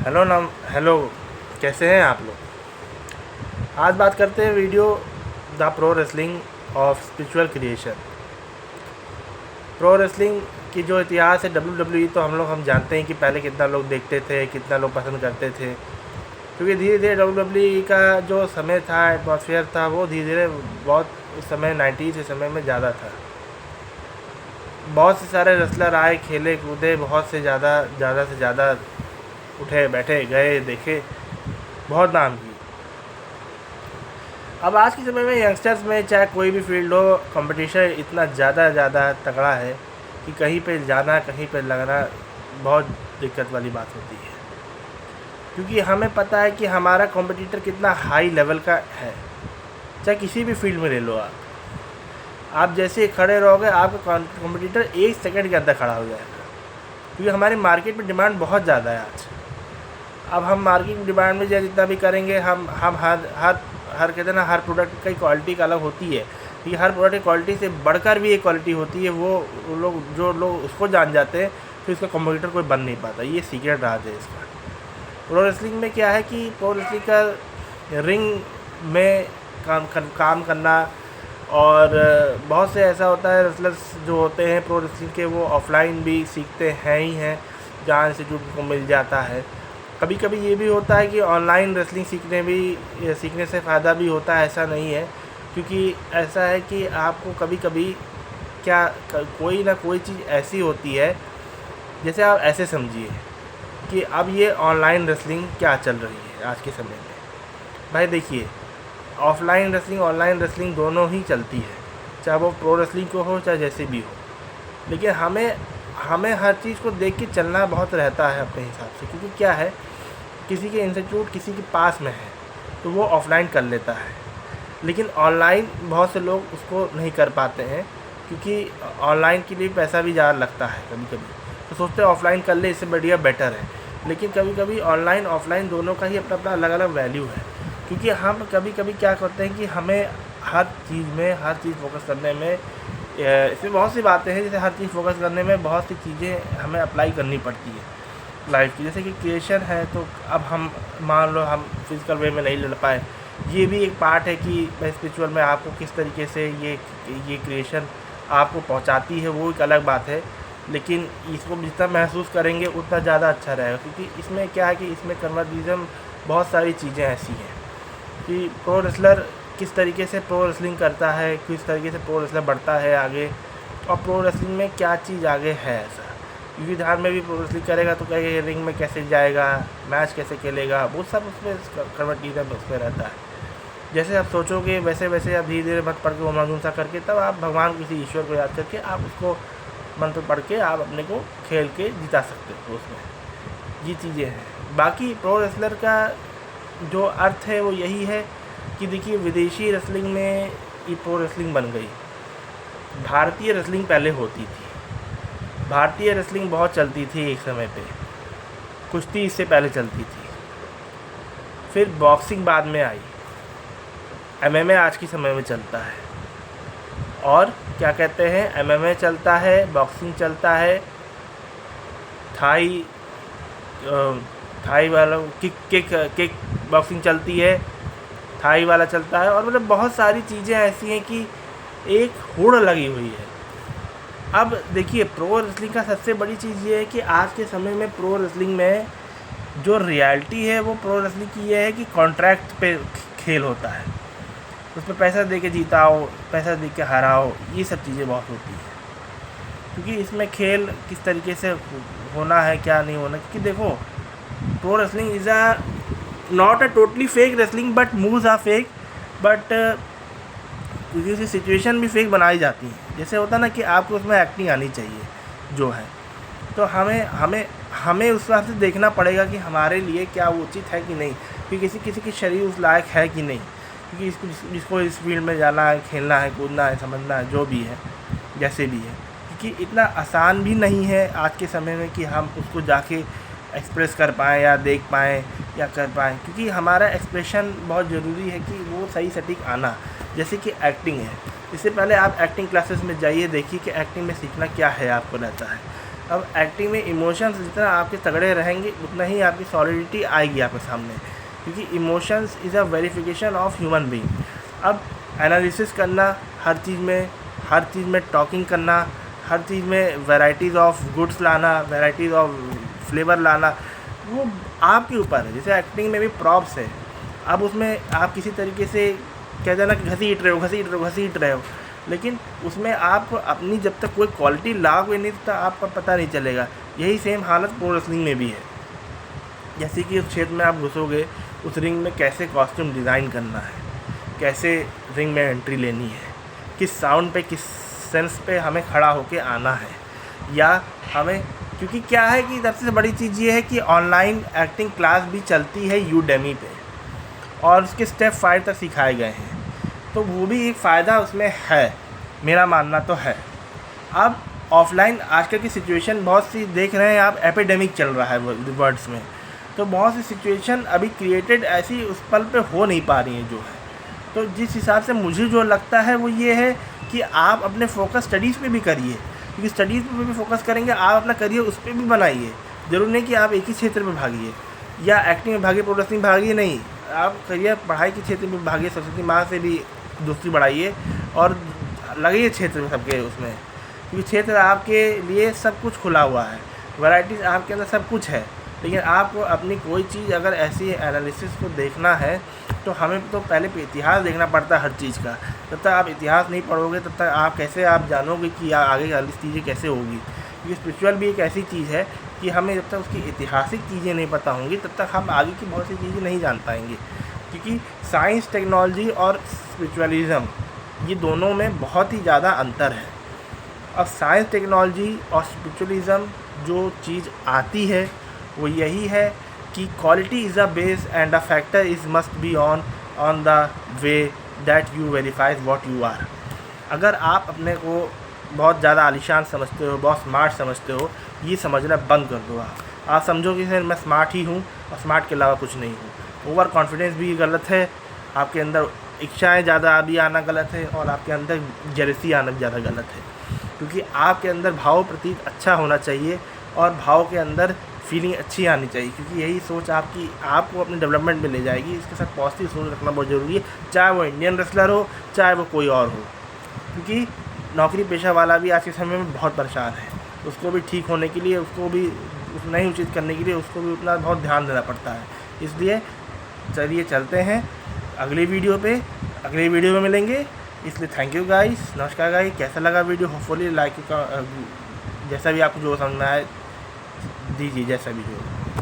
Hello, कैसे हैं आप लोग। आज बात करते हैं video the pro wrestling of spiritual creation. Pro wrestling की जो इतिहास है WWE, तो हम जानते हैं कि पहले कितना लोग देखते थे, कितना लोग पसंद करते थे। क्योंकि धीरे धीरे WWE का जो समय था, एटमॉस्फेयर था, वो धीरे धीरे बहुत उस समय 90s के समय में ज़्यादा था। बहुत से सारे रेसलर आए, खेले कूदे, बहुत से ज़्यादा से ज़्यादा उठे बैठे गए, देखे, बहुत नाम की। अब आज के समय में यंगस्टर्स में चाहे कोई भी फील्ड हो, कंपटीशन इतना ज़्यादा तगड़ा है कि कहीं पे जाना, कहीं पे लगना बहुत दिक्कत वाली बात होती है। क्योंकि हमें पता है कि हमारा कॉम्पिटिटर कितना हाई लेवल का है। चाहे किसी भी फील्ड में ले लो, आप जैसे खड़े रहोगे, आपका कॉम्पिटिटर 1 सेकंड के अंदर खड़ा हो जाएगा। क्योंकि हमारी मार्केट में डिमांड बहुत ज़्यादा है आज। अब हम मार्केट में डिमांड में जितना भी करेंगे, हम हर कहते हैं ना, हर प्रोडक्ट की क्वालिटी का अलग होती है। क्योंकि हर प्रोडक्ट की क्वालिटी से बढ़कर भी एक क्वालिटी होती है। वो लोग उसको जान जाते हैं, तो इसका कॉम्पिटिटर कोई बन नहीं पाता। ये सीक्रेट राज है इसका। प्रो रेसलिंग में क्या है कि प्रो रेसलिंग का रिंग में काम करना, और बहुत से ऐसा होता है, रेसलर्स जो होते हैं प्रो रेसलिंग के, वो ऑफलाइन भी सीखते हैं ही हैं, जहाँ इंस्टीट्यूट को मिल जाता है। कभी कभी ये भी होता है कि ऑनलाइन रेसलिंग सीखने से फ़ायदा भी होता है, ऐसा नहीं है। क्योंकि ऐसा है कि आपको कभी कभी कोई ना कोई चीज़ ऐसी होती है, जैसे आप ऐसे समझिए कि अब ये ऑनलाइन रेसलिंग क्या चल रही है आज के समय में। भाई देखिए, ऑफलाइन रेसलिंग, ऑनलाइन रेसलिंग दोनों ही चलती है, चाहे वो प्रो रेसलिंग को हो, चाहे जैसे भी हो। लेकिन हमें हर चीज़ को देख के चलना बहुत रहता है अपने हिसाब से। क्योंकि क्या है, किसी के इंस्टीट्यूट किसी के पास में है तो वो ऑफलाइन कर लेता है, लेकिन ऑनलाइन बहुत से लोग उसको नहीं कर पाते हैं। क्योंकि ऑनलाइन के लिए पैसा भी ज़्यादा लगता है कभी कभी, तो सोचते हैं ऑफलाइन कर ले, इससे बढ़िया बेटर है। लेकिन कभी कभी ऑनलाइन ऑफलाइन दोनों का ही अपना अपना अलग अलग वैल्यू है। क्योंकि हम कभी कभी क्या करते हैं कि हमें हर चीज़ फोकस करने में, इसमें बहुत सी बातें हैं, जैसे हर चीज़ फोकस करने में बहुत सी चीज़ें हमें अप्लाई करनी पड़ती है लाइफ की। जैसे कि क्रिएशन है, तो अब हम मान लो हम फिज़िकल वे में नहीं लड़ पाए, ये भी एक पार्ट है कि स्पिरिचुअल में आपको किस तरीके से ये क्रिएशन आपको पहुंचाती है, वो एक अलग बात है। लेकिन इसको जितना महसूस करेंगे उतना ज़्यादा अच्छा रहेगा। क्योंकि इसमें क्या है कि इसमें कन्वर्जेशन बहुत सारी चीज़ें ऐसी हैं कि प्रो रेसलर किस तरीके से प्रो रेसलिंग करता है, किस तरीके से प्रो रेसलर बढ़ता है आगे, और प्रो रेसलिंग में क्या चीज़ आगे है ऐसा। क्योंकि ध्यान में भी प्रो रेसलिंग करेगा तो कहेगा रिंग में कैसे जाएगा, मैच कैसे खेलेगा, वो सब उसमें कन्वर्टिज्म उसमें रहता है। जैसे आप सोचोगे वैसे वैसे आप धीरे धीरे मत पढ़ के ओम सा करके, तब आप भगवान किसी ईश्वर को याद करके आप उसको मंत्र पढ़ के आप अपने को खेल के जिता सकते हो उसमें। ये चीज़ें हैं। बाकी प्रो रेसलर का जो अर्थ है वो यही है कि देखिए, विदेशी रेसलिंग में ये प्रो रेसलिंग बन गई। भारतीय रेसलिंग पहले होती थी, भारतीय रेसलिंग बहुत चलती थी एक समय पे, कुश्ती इससे पहले चलती थी, फिर बॉक्सिंग बाद में आई, MMA आज के समय में चलता है। और क्या कहते हैं, MMA चलता है, बॉक्सिंग चलता है, थाई वाला किक बॉक्सिंग चलती है, थाई वाला चलता है, और मतलब बहुत सारी चीज़ें ऐसी हैं कि एक होड़ लगी हुई है। अब देखिए, प्रो रेसलिंग का सबसे बड़ी चीज़ ये है कि आज के समय में प्रो रेसलिंग में जो रियलिटी है वो प्रो रेसलिंग की ये है कि कॉन्ट्रैक्ट पे खेल होता है, उसमें पैसा दे के जीताओ, पैसा दे के हराओ, ये सब चीज़ें बहुत होती हैं। क्योंकि इसमें खेल किस तरीके से होना है, क्या नहीं होना। क्योंकि देखो, pro wrestling is not a totally fake wrestling, but moves are fake, but क्योंकि सिचुएशन भी फेक बनाई जाती है। जैसे होता है ना कि आपको उसमें एक्टिंग आनी चाहिए जो है, तो हमें उस हिसाब से देखना पड़ेगा कि हमारे लिए क्या वो उचित है कि नहीं, कि किसी की शरीर उस लायक है कि नहीं। क्योंकि जिसको इस फील्ड में जाना है, खेलना है, कूदना है, समझना है, जो भी है, जैसे भी है। क्योंकि इतना आसान भी नहीं है आज के समय में कि हम उसको जाके एक्सप्रेस कर पाएँ या देख पाएँ या कर पाएँ। क्योंकि हमारा एक्सप्रेशन बहुत ज़रूरी है कि वो सही सटीक आना। जैसे कि एक्टिंग है, इससे पहले आप एक्टिंग क्लासेस में जाइए, देखिए कि एक्टिंग में सीखना क्या है आपको रहता है। अब एक्टिंग में इमोशंस जितना आपके तगड़े रहेंगे उतना ही आपकी सॉलिडिटी आएगी आपके सामने, क्योंकि emotions is a verification of human being. अब एनालिसिस करना हर चीज़ में टॉकिंग करना, हर चीज़ में वैराइटीज़ ऑफ गुड्स लाना, वैराइटीज़ ऑफ फ्लेवर लाना, वो आपके ऊपर है। जैसे एक्टिंग में भी प्रॉप्स है, अब उसमें आप किसी तरीके से कहते हैं ना कि घसीट रहे हो, लेकिन उसमें आप अपनी जब तक कोई क्वालिटी लाओगे नहीं तब तक आपका पता नहीं चलेगा। यही सेम हालत प्रो रेसलिंग में भी है। जैसे कि उस क्षेत्र में आप घुसोगे, उस रिंग में कैसे कॉस्ट्यूम डिज़ाइन करना है, कैसे रिंग में एंट्री लेनी है, किस साउंड पे, किस सेंस पे हमें खड़ा होके आना है, या हमें, क्योंकि क्या है कि सबसे बड़ी चीज़ ये है कि ऑनलाइन एक्टिंग क्लास भी चलती है यूडेमी पे, और उसके स्टेप 5 तक सिखाए गए हैं, तो वो भी एक फ़ायदा उसमें है, मेरा मानना तो है। अब ऑफलाइन आजकल की सिचुएशन बहुत सी देख रहे हैं आप, एपिडेमिक चल रहा है वर्ड्स में, तो बहुत सी सिचुएशन अभी क्रिएटेड ऐसी उस पल पे हो नहीं पा रही हैं जो है। तो जिस हिसाब से मुझे जो लगता है वो ये है कि आप अपने फोकस स्टडीज़ पे भी करिए, क्योंकि स्टडीज़ पे भी फोकस करेंगे, आप अपना करियर उस पर भी बनाइए। ज़रूरी नहीं कि आप एक ही क्षेत्र में भागिए या एक्टिंग में भागिए, प्रो रेसलिंग में भागिए, नहीं, आप करियर पढ़ाई के क्षेत्र में भागिए, सरस्वती माँ से भी दोस्ती बढ़ाइए और लगिए क्षेत्र में सबके उसमें, क्योंकि क्षेत्र आपके लिए सब कुछ खुला हुआ है, वैराइटीज़ आपके अंदर सब कुछ है। लेकिन आपको अपनी कोई चीज़ अगर ऐसी एनालिसिस को देखना है तो हमें तो पहले इतिहास देखना पड़ता है हर चीज़ का। जब तक आप इतिहास नहीं पढ़ोगे तब तक आप कैसे आप जानोगे कि आगे वाली चीज़ें कैसे होगी, क्योंकि स्पिरिचुअल भी एक ऐसी चीज़ है कि हमें जब तक उसकी ऐतिहासिक चीज़ें नहीं पता होंगी तब तक हम आगे की बहुत सी चीज़ें नहीं जान पाएंगे। क्योंकि साइंस, टेक्नोलॉजी और स्पिरिचुअलिज़म ये दोनों में बहुत ही ज़्यादा अंतर है। अब साइंस, टेक्नोलॉजी और स्पिरिचुअलिज़म जो चीज़ आती है वो यही है कि quality is a base and a factor is must be on the way that you verifies what you are. अगर आप अपने को बहुत ज़्यादा आलीशान समझते हो, बहुत स्मार्ट समझते हो, ये समझना बंद कर दो। आप समझो कि सर मैं स्मार्ट ही हूँ और स्मार्ट के अलावा कुछ नहीं हूँ। ओवर कॉन्फिडेंस भी गलत है, आपके अंदर इच्छाएँ ज़्यादा भी आना गलत है, और आपके अंदर जेलसी आना ज़्यादा गलत है, क्योंकि आपके अंदर भाव प्रतीत अच्छा होना चाहिए और भाव के अंदर फीलिंग अच्छी आनी चाहिए, क्योंकि यही सोच आपको अपने डेवलपमेंट में ले जाएगी। इसके साथ पॉजिटिव सोच रखना बहुत ज़रूरी है, चाहे वो इंडियन रेसलर हो, चाहे वो कोई और हो, क्योंकि नौकरी पेशा वाला भी आज के समय में बहुत परेशान है। उसको भी ठीक होने के लिए, उसको भी नहीं उचित करने के लिए उसको भी उतना बहुत ध्यान देना पड़ता है। इसलिए चलिए चलते हैं अगली वीडियो पे, अगली वीडियो में मिलेंगे। इसलिए थैंक यू गाइस, नमस्कार गाइस। कैसा लगा वीडियो, होपफुली लाइक का जैसा भी आपको जो समझना है दीजिए, जैसा भी जो।